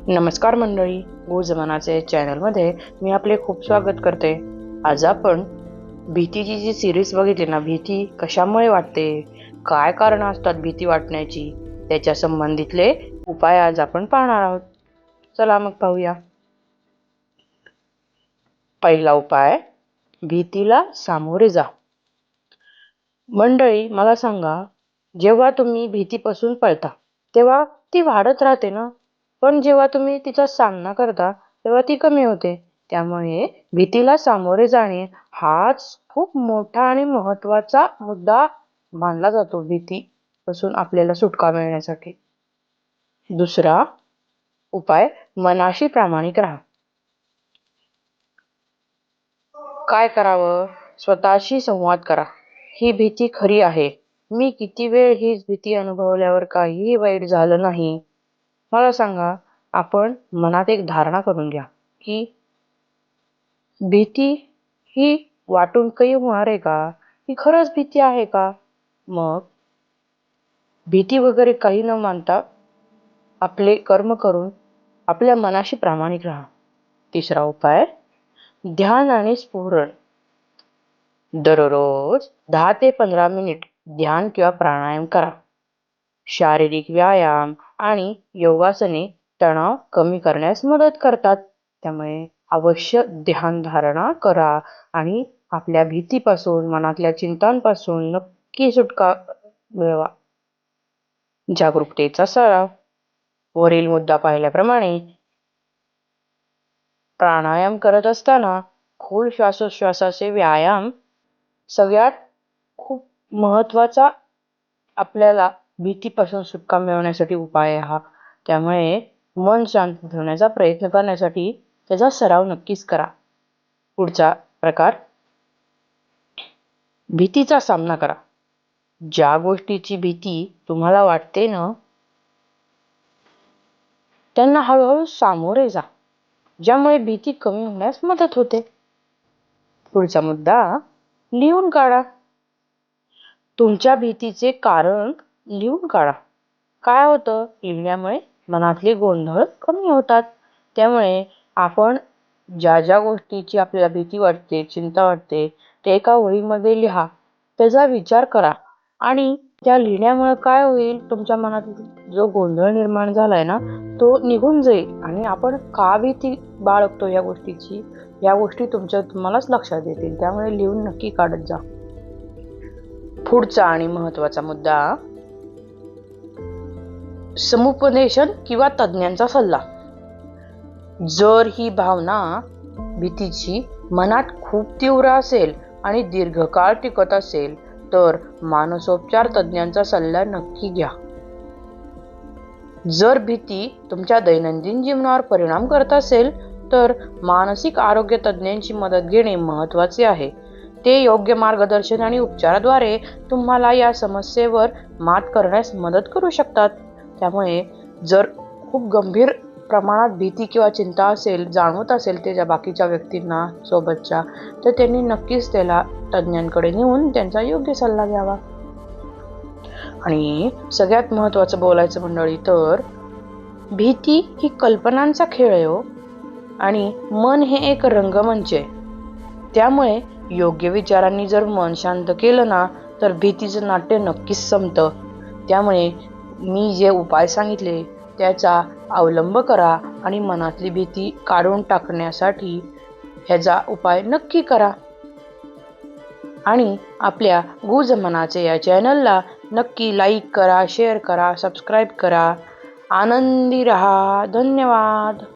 नमस्कार मंडळी, गुजमनाचे चॅनलमध्ये मी आपले खूप स्वागत करते. आज आपण भीतीची जी सिरीज बघितली ना, भीती कशामुळे वाटते, काय कारण असतात भीती वाटण्याची, त्याच्या संबंधितले उपाय आज आपण पाहणार आहोत. चला मग पाहूया. पहिला उपाय, भीतीला सामोरे जा. मंडळी, मला सांगा, जेव्हा तुम्ही भीतीपासून पळता तेव्हा ती वाढत राहते ना, पण जेव्हा तुम्ही तिचा सामना करता तेव्हा ती कमी होते. त्यामुळे भीतीला सामोरे जाणे हाच खूप मोठा आणि महत्वाचा मुद्दा मानला जातो भीतीपासून आपल्याला सुटका मिळण्यासाठी. दुसरा उपाय, मनाशी प्रामाणिक राहा. काय करावं? स्वतःशी संवाद करा. ही भीती खरी आहे. मी किती वेळ हीच भीती अनुभवल्यावर काहीही वाईट झालं नाही. मला सांगा, आपण मनात एक धारणा करून घ्या की भीती ही वाटून काही होणार आहे का? ही खरंच भीती आहे का? मग भीती वगैरे काही न मानता आपले कर्म करून आपल्या मनाशी प्रामाणिक राहा. तिसरा उपाय, ध्यान आणि स्फुरण. दररोज 10 ते 15 मिनिट ध्यान किंवा प्राणायाम करा. शारीरिक व्यायाम आणि योगासने तणाव कमी करण्यास मदत करतात. त्यामुळे अवश्य ध्यान धारणा करा आणि आपल्या भीतीपासून, मनातल्या चिंतांपासून नक्की सुटका मिळवा. जागरूकतेचा सराव. वरील मुद्दा पाहिल्याप्रमाणे प्राणायाम करत असताना खोल श्वासोच्छ्वासाचे व्यायाम सगळ्यात खूप महत्वाचा आपल्याला भीतीपासून सुटका मिळवण्यासाठी उपाय हा. त्यामुळे मन शांत ठेवण्याचा प्रयत्न करण्यासाठी त्याचा सराव नक्कीच करा. पुढचा प्रकार, भीतीचा सामना करा. ज्या गोष्टीची भीती तुम्हाला वाटते ना, त्यांना हळूहळू सामोरे जा, ज्यामुळे भीती कमी होण्यास मदत होते. पुढचा मुद्दा, लिहून काढा. तुमच्या भीतीचे कारण लिहून काढा. काय होतं, लिहिल्यामुळे मनातले गोंधळ कमी होतात. त्यामुळे आपण ज्या ज्या गोष्टीची आपल्याला भीती वाटते, चिंता वाटते, ते एका वहीमध्ये लिहा. त्याचा विचार करा आणि त्या लिहिण्यामुळे काय होईल, तुमच्या मनात जो गोंधळ निर्माण झालाय ना, तो निघून जाईल आणि आपण का भीती बाळगतो या गोष्टीची, या गोष्टी तुम्हालाच लक्षात येतील. त्यामुळे लिहून नक्की काढत जा. पुढचा आणि महत्वाचा मुद्दा, समुपदेशन किंवा तज्ञांचा सल्ला. जर ही भावना भीतीची मनात खूप तीव्र असेल आणि दीर्घकाळ टिकत असेल तर मानसोपचार तज्ञांचा सल्ला नक्की घ्या. जर भीती तुमच्या दैनंदिन जीवनावर परिणाम करत असेल तर मानसिक आरोग्य तज्ञांची मदत घेणे महत्त्वाचे आहे. ते योग्य मार्गदर्शन आणि उपचाराद्वारे तुम्हाला या समस्येवर मात करण्यास मदत करू शकतात. त्यामुळे जर खूप गंभीर प्रमाणात भीती किंवा चिंता असेल, जाणवत असेल त्याच्या बाकीच्या व्यक्तींना सोबतच्या, तर त्यांनी नक्कीच त्याला तज्ञांकडे नेऊन त्यांचा योग्य सल्ला घ्यावा. आणि सगळ्यात महत्त्वाचं बोलायचं मंडळी तर, भीती ही कल्पनांचा खेळ आहे हो, आणि मन हे एक रंगमंच आहे. त्यामुळे योग्य विचारांनी जर मन शांत केलं ना, तर भीतीचं नाट्य नक्कीच संपतं. त्यामुळे मी जे उपाय सांगितले त्याचा अवलंब करा आणि मनातली भीती काढून टाकण्यासाठी ह्याचा उपाय नक्की करा. आणि आपल्या गुजमनाचे या चॅनलला नक्की लाईक करा, शेअर करा, सबस्क्राईब करा. आनंदी रहा. धन्यवाद.